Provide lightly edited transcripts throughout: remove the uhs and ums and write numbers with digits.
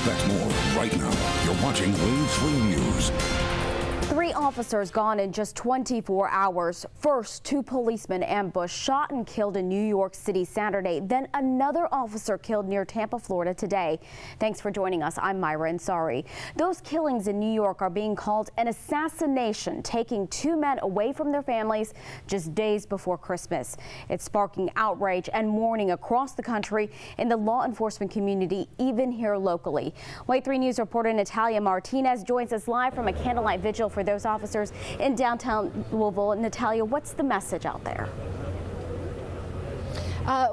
Expect more right now. You're watching Wave 3 News. 3 officers gone in just 24 hours. First, 2 policemen ambushed, shot and killed in New York City Saturday. Then another officer killed near Tampa, Florida today. Thanks for joining us. I'm Myra Ansari. Those killings in New York are being called an assassination, taking 2 men away from their families just days before Christmas. It's sparking outrage and mourning across the country in the law enforcement community, even here locally. Wave 3 News reporter Natalia Martinez joins us live from a candlelight vigil for those officers in downtown Louisville. Natalia, what's the message out there?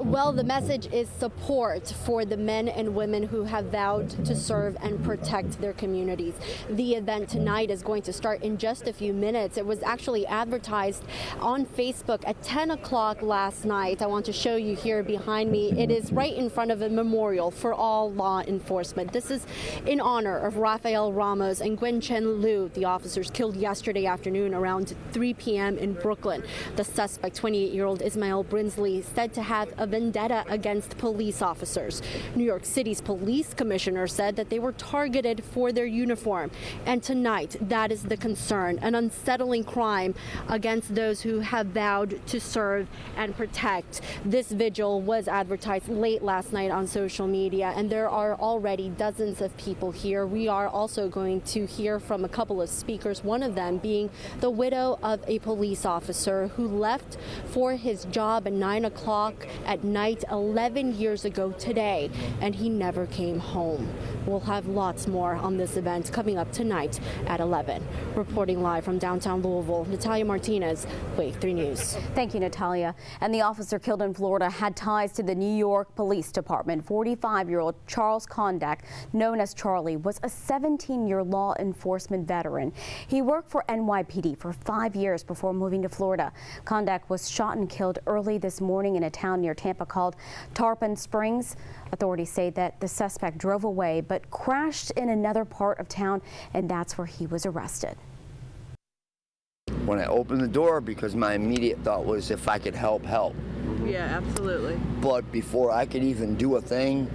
Well, the message is support for the men and women who have vowed to serve and protect their communities. The event tonight is going to start in just a few minutes. It was actually advertised on Facebook at 10 o'clock last night. I want to show you here behind me. It is right in front of a memorial for all law enforcement. This is in honor of Rafael Ramos and Gwen-Chen Liu, the officers killed yesterday afternoon around 3 p.m. in Brooklyn. The suspect, 28-year-old Ismael Brinsley, said to have a vendetta against police officers. New York City's police commissioner said that they were targeted for their uniform. And tonight, that is the concern, an unsettling crime against those who have vowed to serve and protect. This vigil was advertised late last night on social media, and there are already dozens of people here. We are also going to hear from a couple of speakers, one of them being the widow of a police officer who left for his job at 9 o'clock at night 11 years ago today, and he never came home. We'll have lots more on this event coming up tonight at 11. Reporting live from downtown Louisville, Natalia Martinez, Wave 3 News. Thank you, Natalia. And the officer killed in Florida had ties to the New York Police Department. 45-year-old Charles Kondak, known as Charlie, was a 17-year law enforcement veteran. He worked for NYPD for 5 years before moving to Florida. Kondak was shot and killed early this morning in a town near Tampa called Tarpon Springs. Authorities say that the suspect drove away but crashed in another part of town, and that's where he was arrested. When I opened the door, because my immediate thought was if I could help. Yeah, absolutely. But before I could even do a thing,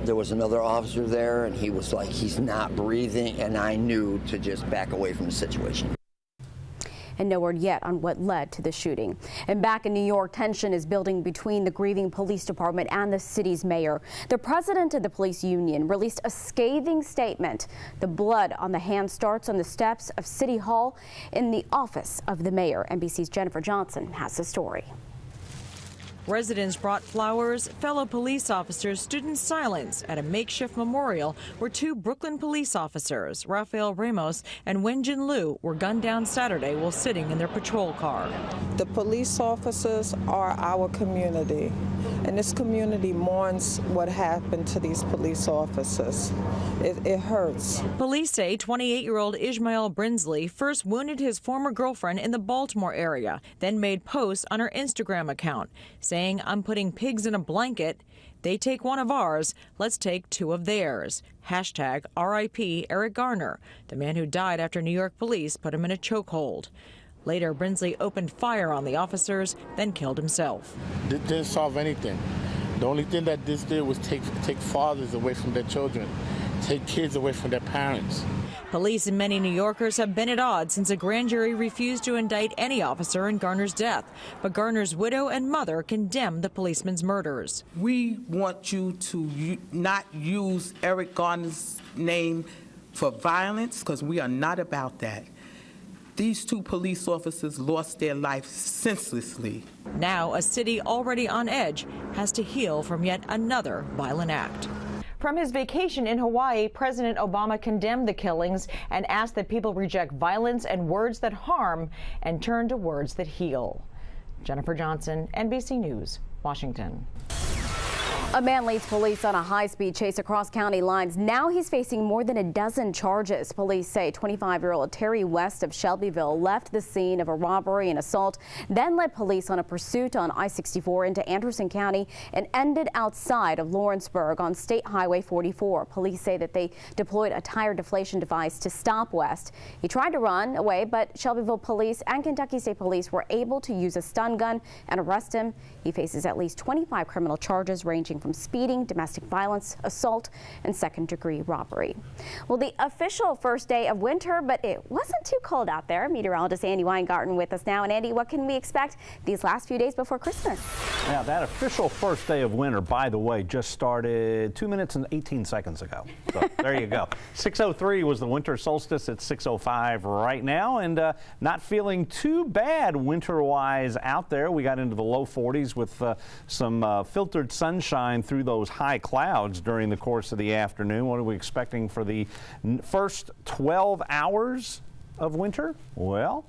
there was another officer there, and he was like, he's not breathing, and I knew to just back away from the situation. And no word yet on what led to the shooting. And back in New York, tension is building between the grieving police department and the city's mayor. The president of the police union released a scathing statement. The blood on the hand starts on the steps of City Hall in the office of the mayor. NBC's Jennifer Johnson has the story. Residents brought flowers, fellow police officers stood in silence at a makeshift memorial where 2 Brooklyn police officers, Rafael Ramos and Wen-Jin Liu, were gunned down Saturday while sitting in their patrol car. The police officers are our community, and this community mourns what happened to these police officers. It hurts. Police say 28-year-old Ismael Brinsley first wounded his former girlfriend in the Baltimore area, then made posts on her Instagram account saying, "I'm putting pigs in a blanket. They take one of ours. Let's take 2 of theirs." Hashtag RIP Eric Garner, the man who died after New York police put him in a chokehold. Later, Brinsley opened fire on the officers, then killed himself. This didn't solve anything. The only thing that this did was take fathers away from their children, take kids away from their parents. Police and many New Yorkers have been at odds since a grand jury refused to indict any officer in Garner's death. But Garner's widow and mother condemned the policeman's murders. We want you to not use Eric Garner's name for violence, because we are not about that. These 2 police officers lost their life senselessly. Now, a city already on edge has to heal from yet another violent act. From his vacation in Hawaii, President Obama condemned the killings and asked that people reject violence and words that harm and turn to words that heal. Jennifer Johnson, NBC News, Washington. A man leads police on a high-speed chase across county lines. Now he's facing more than a dozen charges. Police say 25-year-old Terry West of Shelbyville left the scene of a robbery and assault, then led police on a pursuit on I-64 into Anderson County and ended outside of Lawrenceburg on State Highway 44. Police say that they deployed a tire deflation device to stop West. He tried to run away, but Shelbyville police and Kentucky State Police were able to use a stun gun and arrest him. He faces at least 25 criminal charges ranging from speeding, domestic violence, assault, and second-degree robbery. Well, the official first day of winter, but it wasn't too cold out there. Meteorologist Andy Weingarten with us now. And Andy, what can we expect these last few days before Christmas? Now, that official first day of winter, by the way, just started 2 minutes and 18 seconds ago. So there you go. 6:03 was the winter solstice at 6:05 right now, and not feeling too bad winter-wise out there. We got into the low 40s with some filtered sunshine through those high clouds during the course of the afternoon. What are we expecting for the first 12 hours of winter? Well,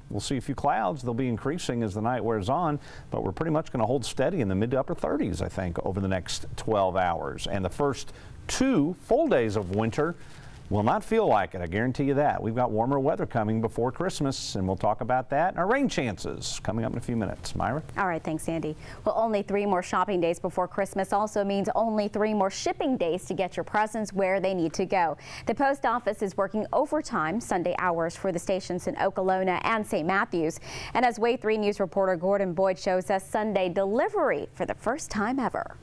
we'll see a few clouds. They'll be increasing as the night wears on, but we're pretty much going to hold steady in the mid to upper 30s, I think, over the next 12 hours. And the first 2 full days of winter will not feel like it. I guarantee you that. We've got warmer weather coming before Christmas, and we'll talk about that and our rain chances coming up in a few minutes. Myra? All right, thanks, Andy. Well, only 3 more shopping days before Christmas also means only 3 more shipping days to get your presents where they need to go. The post office is working overtime Sunday hours for the stations in Okolona and St. Matthews. And as Wave 3 News reporter Gordon Boyd shows us, Sunday delivery for the first time ever.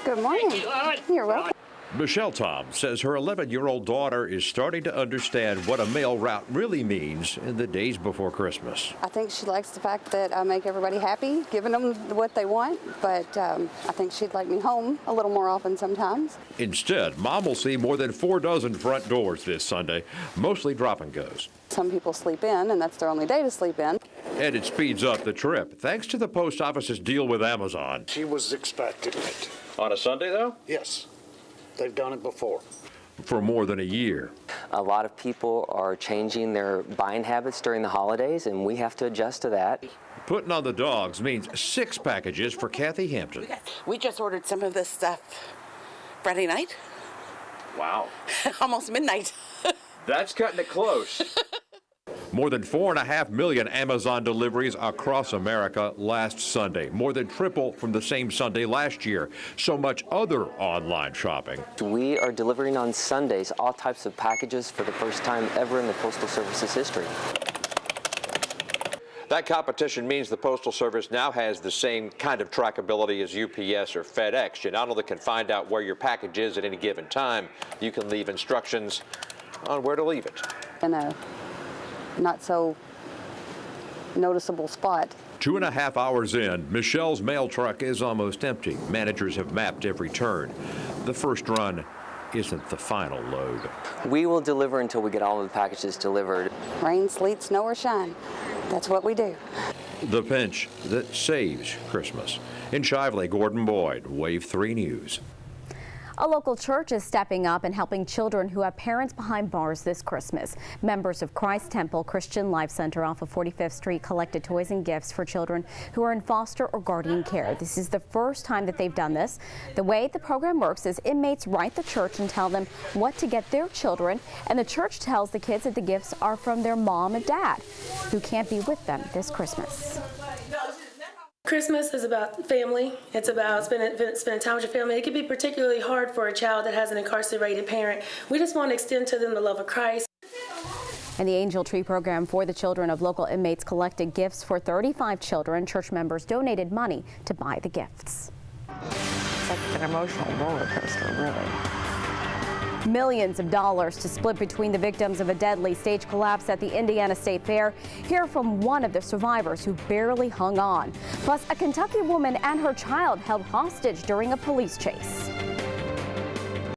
Good morning. You're welcome. Michelle Tom says her 11-year-old daughter is starting to understand what a mail route really means in the days before Christmas. I think she likes the fact that I make everybody happy, giving them what they want, but I think she'd like me home a little more often sometimes. Instead, Mom will see more than 4 dozen front doors this Sunday, mostly drop and goes. Some people sleep in, and that's their only day to sleep in. And it speeds up the trip, thanks to the post office's deal with Amazon. She was expecting it. On a Sunday, though? Yes. They've done it before. For more than a year. A lot of people are changing their buying habits during the holidays, and we have to adjust to that. Putting on the dogs means 6 packages for Kathy Hampton. We just ordered some of this stuff Friday night. Wow. Almost midnight. That's cutting it close. More than 4.5 million Amazon deliveries across America last Sunday, more than triple from the same Sunday last year. So much other online shopping. We are delivering on Sundays all types of packages for the first time ever in the Postal Service's history. That competition means the Postal Service now has the same kind of trackability as UPS or FedEx. You not only can find out where your package is at any given time, you can leave instructions on where to leave it. In a not so noticeable spot. 2.5 hours in, Michelle's mail truck is almost empty. Managers have mapped every turn. The first run isn't the final load. We will deliver until we get all of the packages delivered. Rain, sleet, snow, or shine. That's what we do. The pinch that saves Christmas. In Shively, Gordon Boyd, Wave 3 News. A local church is stepping up and helping children who have parents behind bars this Christmas. Members of Christ Temple Christian Life Center off of 45th Street collected toys and gifts for children who are in foster or guardian care. This is the first time that they've done this. The way the program works is inmates write the church and tell them what to get their children, and the church tells the kids that the gifts are from their mom and dad, who can't be with them this Christmas. Christmas is about family. It's about spending time with your family. It can be particularly hard for a child that has an incarcerated parent. We just want to extend to them the love of Christ. And the Angel Tree program for the children of local inmates collected gifts for 35 children. Church members donated money to buy the gifts. It's like an emotional roller coaster, really. Millions of dollars to split between the victims of a deadly stage collapse at the Indiana State Fair. Hear from one of the survivors who barely hung on. Plus, a Kentucky woman and her child held hostage during a police chase.